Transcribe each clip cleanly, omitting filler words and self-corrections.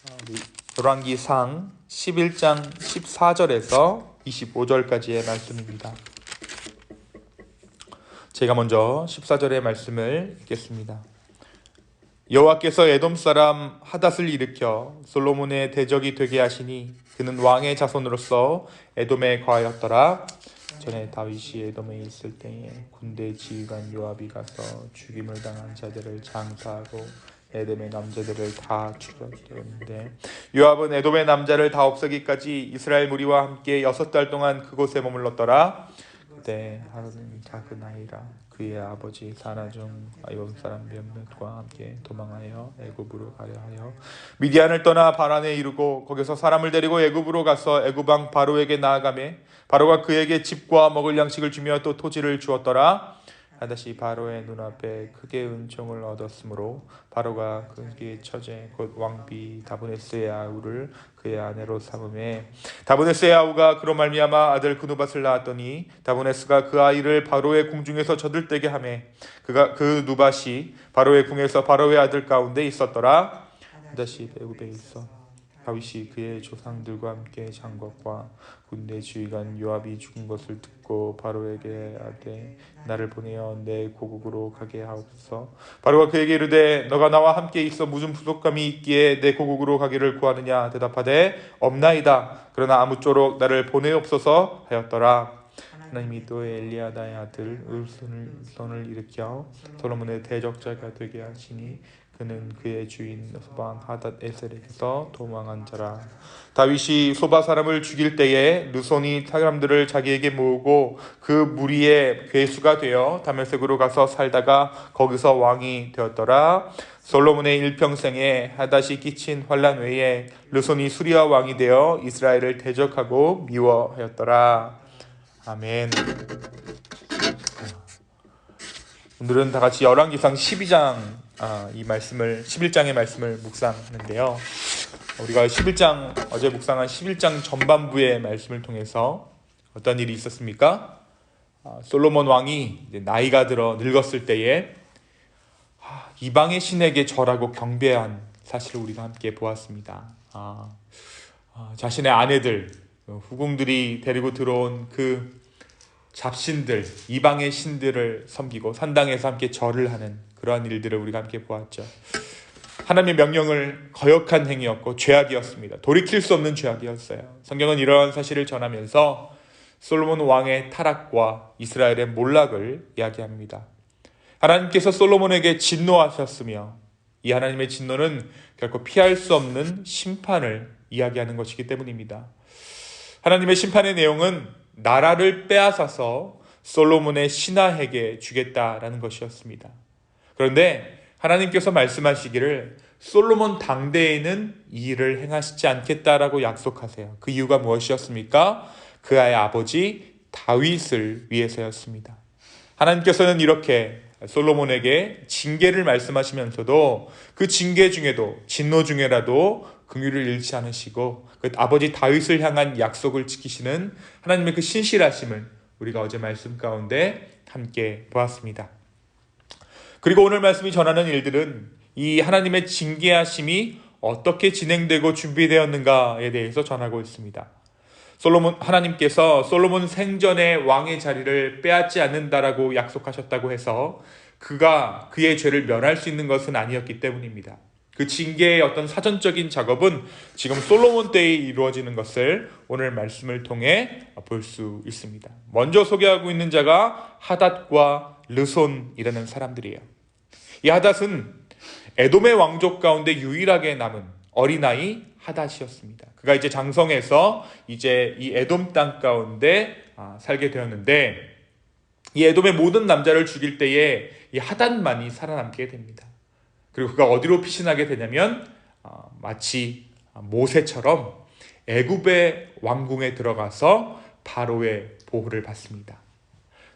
우리 열왕기상 11장 14절에서 25절까지의 말씀입니다. 제가 먼저 14절의 말씀을 읽겠습니다. 여호와께서 에돔 사람 하닷을 일으켜 솔로몬의 대적이 되게 하시니 그는 왕의 자손으로서 에돔에 거하였더라. 전에 다윗이 에돔에 있을 때에 군대 지휘관 요압이 가서 죽임을 당한 자들을 장사하고 에돔의 남자들을 다 죽였는데, 요압은 에돔의 남자를 다 없애기까지 이스라엘 무리와 함께 6달 동안 그곳에 머물렀더라. 그때 하루는 작은 아이라 그의 아버지 사라 중 아이온 사람 몇몇과 함께 도망하여 애굽으로 가려 하여 미디안을 떠나 바란에 이르고 거기서 사람을 데리고 애굽으로 가서 애굽 왕 바로에게 나아가매 바로가 그에게 집과 먹을 양식을 주며 또 토지를 주었더라. 하닷이 바로의 눈앞에 크게 은총을 얻었으므로 바로가 그의 처제 곧 왕비 다브네스의 아우를 그의 아내로 삼음에 다브네스의 아우가 그로 말미암아 아들 그누밧을 낳았더니 다브네스가 그 아이를 바로의 궁중에서 젖을떼게 하매 그 누밧이 바로의 궁에서 바로의 아들 가운데 있었더라. 하닷이 애굽에 있어 다윗이 그의 조상들과 함께 장관과 군대 지휘관 요압이 죽은 것을 듣고 바로에게 아뢰되 나를 보내어 내 고국으로 가게 하옵소서. 바로가 그에게 이르되 너가 나와 함께 있어 무슨 부족함이 있기에 내 고국으로 가기를 구하느냐. 대답하되 없나이다. 그러나 아무쪼록 나를 보내옵소서 하였더라. 하나님이 또 엘리야다의 아들 을손을 일으켜 솔로몬의 대적자가 되게 하시니 그는 그의 주인 소방 하닷에셀에게서 도망한 자라. 다윗이 소바 사람을 죽일 때에 르손이 사람들을 자기에게 모으고 그 무리의 괴수가 되어 다메섹으로 가서 살다가 거기서 왕이 되었더라. 솔로몬의 일평생에 하닷이 끼친 환난 외에 르손이 수리아 왕이 되어 이스라엘을 대적하고 미워하였더라. 아멘. 오늘은 다 같이 열왕기상 12장 이 말씀을 11장의 말씀을 묵상하는데요. 우리가 11장 어제 묵상한 11장 전반부의 말씀을 통해서 어떤 일이 있었습니까? 솔로몬 왕이 이제 나이가 들어 늙었을 때에 이방의 신에게 절하고 경배한 사실을 우리가 함께 보았습니다. 자신의 아내들, 후궁들이 데리고 들어온 그 잡신들, 이방의 신들을 섬기고 산당에서 함께 절을 하는 그러한 일들을 우리가 함께 보았죠. 하나님의 명령을 거역한 행위였고 죄악이었습니다. 돌이킬 수 없는 죄악이었어요. 성경은 이러한 사실을 전하면서 솔로몬 왕의 타락과 이스라엘의 몰락을 이야기합니다. 하나님께서 솔로몬에게 진노하셨으며 이 하나님의 진노는 결코 피할 수 없는 심판을 이야기하는 것이기 때문입니다. 하나님의 심판의 내용은 나라를 빼앗아서 솔로몬의 신하에게 주겠다라는 것이었습니다. 그런데 하나님께서 말씀하시기를 솔로몬 당대에는 이 일을 행하시지 않겠다라고 약속하세요. 그 이유가 무엇이었습니까? 그의 아버지 다윗을 위해서였습니다. 하나님께서는 이렇게 솔로몬에게 징계를 말씀하시면서도 그 징계 중에도 진노 중에라도 긍휼을 잃지 않으시고 그 아버지 다윗을 향한 약속을 지키시는 하나님의 그 신실하심을 우리가 어제 말씀 가운데 함께 보았습니다. 그리고 오늘 말씀이 전하는 일들은 이 하나님의 징계하심이 어떻게 진행되고 준비되었는가에 대해서 전하고 있습니다. 하나님께서 솔로몬 생전에 왕의 자리를 빼앗지 않는다라고 약속하셨다고 해서 그가 그의 죄를 면할 수 있는 것은 아니었기 때문입니다. 그 징계의 어떤 사전적인 작업은 지금 솔로몬 때에 이루어지는 것을 오늘 말씀을 통해 볼 수 있습니다. 먼저 소개하고 있는 자가 하닷과 르손이라는 사람들이에요. 이 하닷은 에돔의 왕족 가운데 유일하게 남은 어린아이 하닷이었습니다. 그가 이제 장성해서 이제 이 에돔 땅 가운데 살게 되었는데 이 에돔의 모든 남자를 죽일 때에 이 하닷만이 살아남게 됩니다. 그리고 그가 어디로 피신하게 되냐면 마치 모세처럼 애굽의 왕궁에 들어가서 바로의 보호를 받습니다.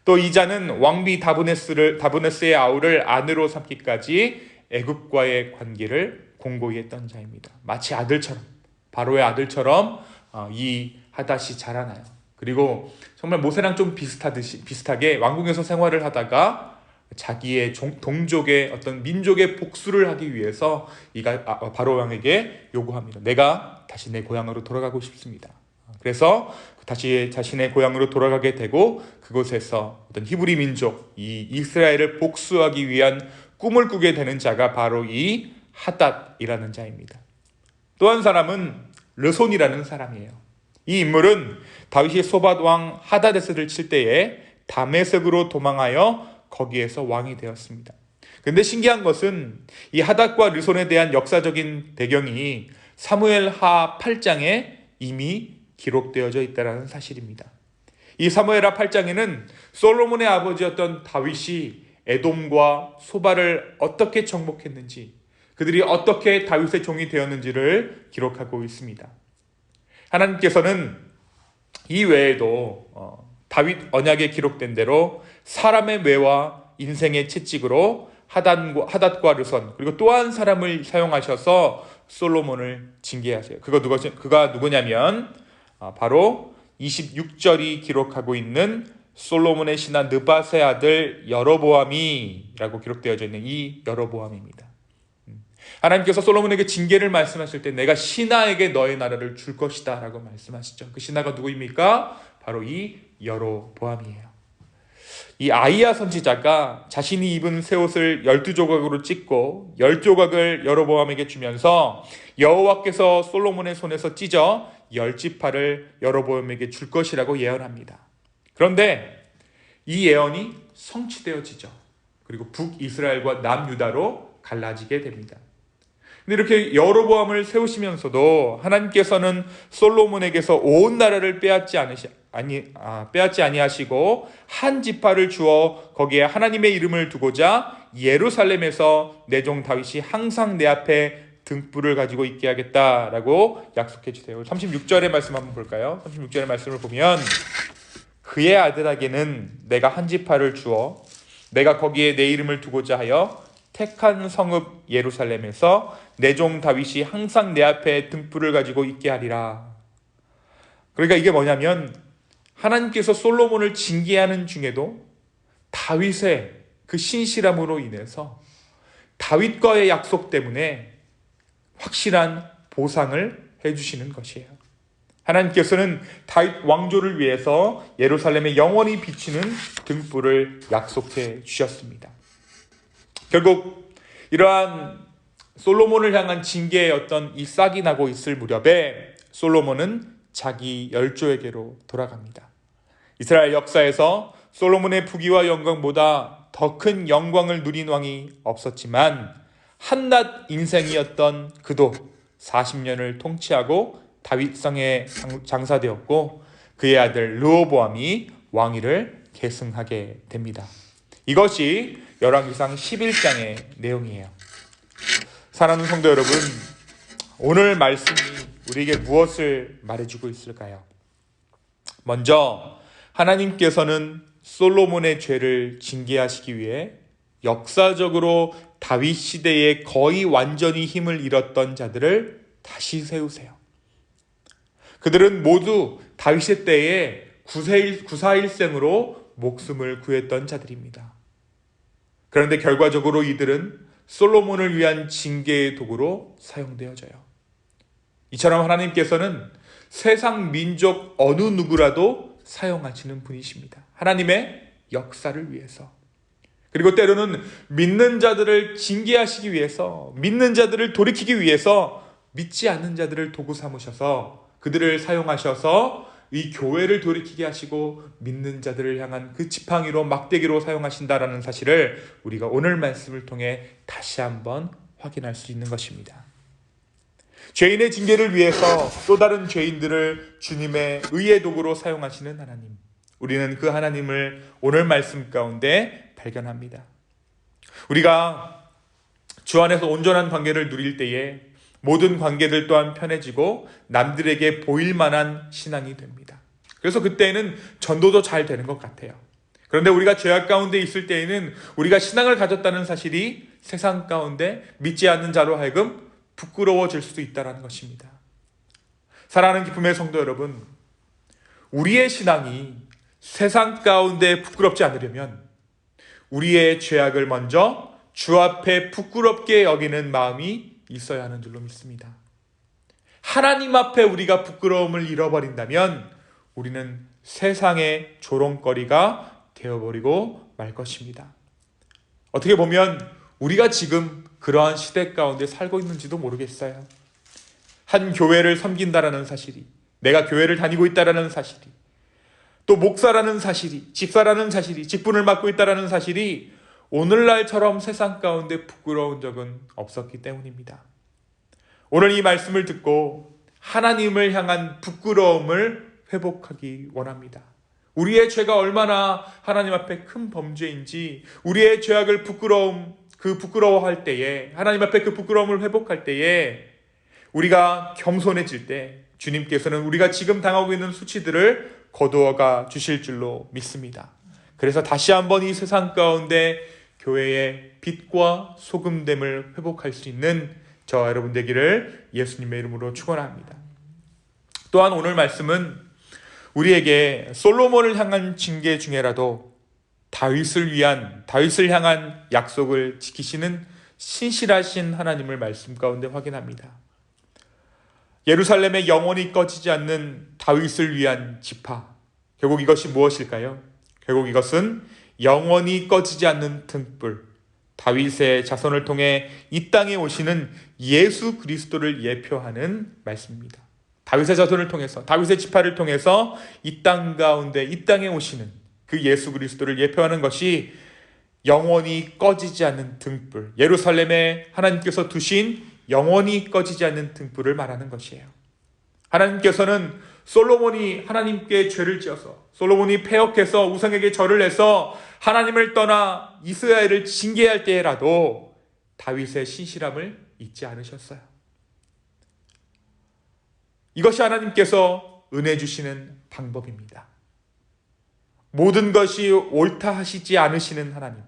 또 이 자는 왕비 다브네스의 아우를 아내로 삼기까지 애굽과의 관계를 공고히 했던 자입니다. 마치 아들처럼, 바로의 아들처럼 이 하닷이 자라나요. 그리고 정말 모세랑 좀 비슷하게 왕궁에서 생활을 하다가 자기의 동족의 어떤 민족의 복수를 하기 위해서 바로 왕에게 요구합니다. 내가 다시 내 고향으로 돌아가고 싶습니다. 그래서 다시 자신의 고향으로 돌아가게 되고 그곳에서 어떤 히브리 민족, 이 이스라엘을 복수하기 위한 꿈을 꾸게 되는 자가 바로 이 하닷이라는 자입니다. 또 한 사람은 르손이라는 사람이에요. 이 인물은 다윗이 소밧 왕 하다데스를 칠 때에 다메섹으로 도망하여 거기에서 왕이 되었습니다. 그런데 신기한 것은 이 하닷과 르손에 대한 역사적인 배경이 사무엘하 8장에 이미 기록되어져 있다는 사실입니다. 이 사무엘하 8장에는 솔로몬의 아버지였던 다윗이 에돔과 소바를 어떻게 정복했는지, 그들이 어떻게 다윗의 종이 되었는지를 기록하고 있습니다. 하나님께서는 이 외에도 다윗 언약에 기록된 대로 사람의 뇌와 인생의 채찍으로 하닷과 르손 그리고 또 한 사람을 사용하셔서 솔로몬을 징계하세요. 그가 누구냐면 바로 26절이 기록하고 있는 솔로몬의 신하 느밧의 아들 여로보암이라고 기록되어져 있는 이 여로보암입니다. 하나님께서 솔로몬에게 징계를 말씀하실 때 내가 신하에게 너의 나라를 줄 것이다 라고 말씀하시죠. 그 신하가 누구입니까? 바로 이 여로보암이에요. 이 아이야 선지자가 자신이 입은 새 옷을 12조각으로 찢고 10조각을 여로보암에게 주면서 여호와께서 솔로몬의 손에서 찢어 10지파를 여로보암에게 줄 것이라고 예언합니다. 그런데 이 예언이 성취되어지죠. 그리고 북이스라엘과 남유다로 갈라지게 됩니다. 근데 이렇게 여로보암을 세우시면서도 하나님께서는 솔로몬에게서 온 나라를 빼앗지 아니하시고 한 지파를 주어 거기에 하나님의 이름을 두고자 예루살렘에서 내 종 다윗이 항상 내 앞에 등불을 가지고 있게 하겠다라고 약속해 주세요. 36절의 말씀 한번 볼까요? 36절의 말씀을 보면 그의 아들에게는 내가 한 지파를 주어 내가 거기에 내 이름을 두고자 하여 택한 성읍 예루살렘에서 내 종 다윗이 항상 내 앞에 등불을 가지고 있게 하리라. 그러니까 이게 뭐냐면 하나님께서 솔로몬을 징계하는 중에도 다윗의 그 신실함으로 인해서 다윗과의 약속 때문에 확실한 보상을 해주시는 것이에요. 하나님께서는 다윗 왕조를 위해서 예루살렘에 영원히 비치는 등불을 약속해 주셨습니다. 결국 이러한 솔로몬을 향한 징계의 어떤 이 싹이 나고 있을 무렵에 솔로몬은 자기 열조에게로 돌아갑니다. 이스라엘 역사에서 솔로몬의 부귀와 영광보다 더 큰 영광을 누린 왕이 없었지만 한낱 인생이었던 그도 40년을 통치하고 다윗성에 장사되었고 그의 아들 르호보암이 왕위를 계승하게 됩니다. 이것이 열왕기상 11장의 내용이에요. 사랑하는 성도 여러분, 오늘 말씀이 우리에게 무엇을 말해주고 있을까요? 먼저 하나님께서는 솔로몬의 죄를 징계하시기 위해 역사적으로 다윗 시대에 거의 완전히 힘을 잃었던 자들을 다시 세우세요. 그들은 모두 다윗의 때에 구사일생으로 목숨을 구했던 자들입니다. 그런데 결과적으로 이들은 솔로몬을 위한 징계의 도구로 사용되어져요. 이처럼 하나님께서는 세상 민족 어느 누구라도 사용하시는 분이십니다. 하나님의 역사를 위해서. 그리고 때로는 믿는 자들을 징계하시기 위해서, 믿는 자들을 돌이키기 위해서 믿지 않는 자들을 도구 삼으셔서 그들을 사용하셔서 이 교회를 돌이키게 하시고 믿는 자들을 향한 그 지팡이로 막대기로 사용하신다라는 사실을 우리가 오늘 말씀을 통해 다시 한번 확인할 수 있는 것입니다. 죄인의 징계를 위해서 또 다른 죄인들을 주님의 의의 도구로 사용하시는 하나님, 우리는 그 하나님을 오늘 말씀 가운데 발견합니다. 우리가 주 안에서 온전한 관계를 누릴 때에 모든 관계들 또한 편해지고 남들에게 보일 만한 신앙이 됩니다. 그래서 그때는 전도도 잘 되는 것 같아요. 그런데 우리가 죄악 가운데 있을 때에는 우리가 신앙을 가졌다는 사실이 세상 가운데 믿지 않는 자로 하여금 부끄러워질 수도 있다는 것입니다. 사랑하는 기쁨의 성도 여러분, 우리의 신앙이 세상 가운데 부끄럽지 않으려면 우리의 죄악을 먼저 주 앞에 부끄럽게 여기는 마음이 있어야 하는 줄로 믿습니다. 하나님 앞에 우리가 부끄러움을 잃어버린다면 우리는 세상의 조롱거리가 되어버리고 말 것입니다. 어떻게 보면 우리가 지금 그러한 시대 가운데 살고 있는지도 모르겠어요. 한 교회를 섬긴다라는 사실이, 내가 교회를 다니고 있다라는 사실이, 또 목사라는 사실이, 집사라는 사실이, 직분을 맡고 있다라는 사실이 오늘날처럼 세상 가운데 부끄러운 적은 없었기 때문입니다. 오늘 이 말씀을 듣고 하나님을 향한 부끄러움을 회복하기 원합니다. 우리의 죄가 얼마나 하나님 앞에 큰 범죄인지, 우리의 죄악을 부끄러워할 때에, 하나님 앞에 그 부끄러움을 회복할 때에 우리가 겸손해질 때 주님께서는 우리가 지금 당하고 있는 수치들을 거두어가 주실 줄로 믿습니다. 그래서 다시 한번 이 세상 가운데 교회의 빛과 소금됨을 회복할 수 있는 저와 여러분 되기를 예수님의 이름으로 축원합니다. 또한 오늘 말씀은 우리에게 솔로몬을 향한 징계 중에라도 다윗을 향한 약속을 지키시는 신실하신 하나님을 말씀 가운데 확인합니다. 예루살렘에 영원히 꺼지지 않는 다윗을 위한 지파, 결국 이것이 무엇일까요? 결국 이것은 영원히 꺼지지 않는 등불, 다윗의 자손을 통해 이 땅에 오시는 예수 그리스도를 예표하는 말씀입니다. 다윗의 자손을 통해서, 다윗의 지파를 통해서 이 땅 가운데, 이 땅에 오시는 그 예수 그리스도를 예표하는 것이 영원히 꺼지지 않는 등불, 예루살렘에 하나님께서 두신 영원히 꺼지지 않는 등불을 말하는 것이에요. 하나님께서는 솔로몬이 하나님께 죄를 지어서, 솔로몬이 패역해서 우상에게 절을 해서 하나님을 떠나 이스라엘을 징계할 때라도 다윗의 신실함을 잊지 않으셨어요. 이것이 하나님께서 은혜 주시는 방법입니다. 모든 것이 옳다 하시지 않으시는 하나님,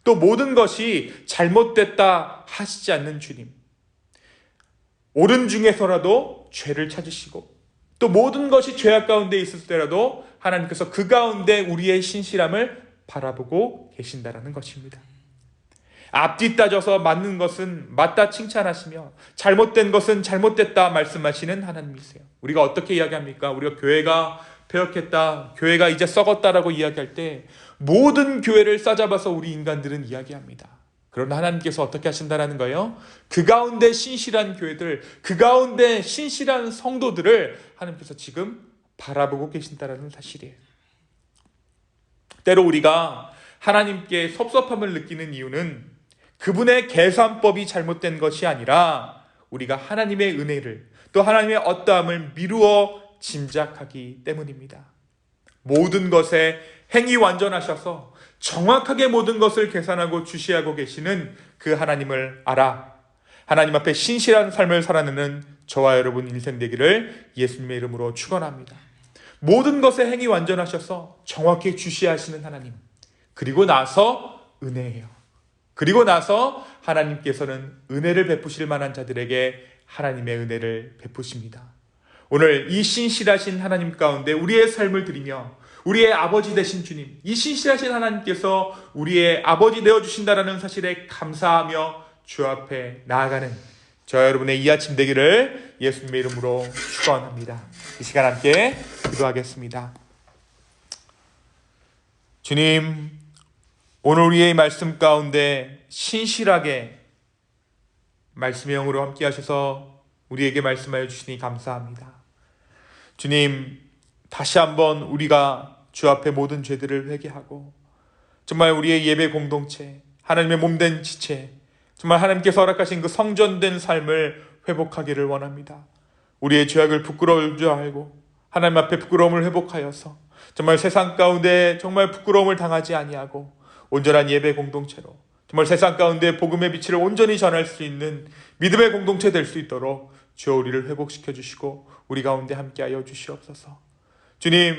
또 모든 것이 잘못됐다 하시지 않는 주님, 옳은 중에서라도 죄를 찾으시고 또 모든 것이 죄악 가운데 있을 때라도 하나님께서 그 가운데 우리의 신실함을 바라보고 계신다라는 것입니다. 앞뒤 따져서 맞는 것은 맞다 칭찬하시며 잘못된 것은 잘못됐다 말씀하시는 하나님이세요. 우리가 어떻게 이야기합니까? 우리가 교회가 폐역했다, 교회가 이제 썩었다라고 이야기할 때 모든 교회를 싸잡아서 우리 인간들은 이야기합니다. 그러나 하나님께서 어떻게 하신다라는 거예요? 그 가운데 신실한 교회들, 그 가운데 신실한 성도들을 하나님께서 지금 바라보고 계신다라는 사실이에요. 때로 우리가 하나님께 섭섭함을 느끼는 이유는 그분의 계산법이 잘못된 것이 아니라 우리가 하나님의 은혜를, 또 하나님의 어떠함을 미루어 짐작하기 때문입니다. 모든 것에 행이 완전하셔서 정확하게 모든 것을 계산하고 주시하고 계시는 그 하나님을 알아 하나님 앞에 신실한 삶을 살아내는 저와 여러분 인생 되기를 예수님의 이름으로 축원합니다. 모든 것에 행이 완전하셔서 정확히 주시하시는 하나님, 그리고 나서 은혜예요. 그리고 나서 하나님께서는 은혜를 베푸실 만한 자들에게 하나님의 은혜를 베푸십니다. 오늘 이 신실하신 하나님 가운데 우리의 삶을 드리며 우리의 아버지 되신 주님, 이 신실하신 하나님께서 우리의 아버지 되어주신다라는 사실에 감사하며 주 앞에 나아가는 저와 여러분의 이 아침 되기를 예수님의 이름으로 축원합니다. 이 시간 함께 기도하겠습니다. 주님, 오늘 우리의 말씀 가운데 신실하게 말씀의 영으로 함께 하셔서 우리에게 말씀하여 주시니 감사합니다. 주님, 다시 한번 우리가 주 앞에 모든 죄들을 회개하고 정말 우리의 예배 공동체, 하나님의 몸된 지체, 정말 하나님께서 허락하신 그 성전된 삶을 회복하기를 원합니다. 우리의 죄악을 부끄러울 줄 알고 하나님 앞에 부끄러움을 회복하여서 정말 세상 가운데 정말 부끄러움을 당하지 아니하고 온전한 예배 공동체로 정말 세상 가운데 복음의 빛을 온전히 전할 수 있는 믿음의 공동체 될 수 있도록 주여 우리를 회복시켜 주시고 우리 가운데 함께하여 주시옵소서. 주님,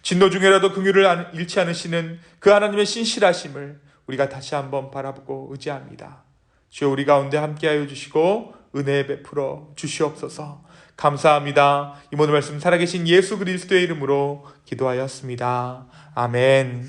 진노 중에라도 긍휼을 잃지 않으시는 그 하나님의 신실하심을 우리가 다시 한번 바라보고 의지합니다. 주여 우리 가운데 함께하여 주시고 은혜 베풀어 주시옵소서. 감사합니다. 이 모든 말씀 살아계신 예수 그리스도의 이름으로 기도하였습니다. 아멘.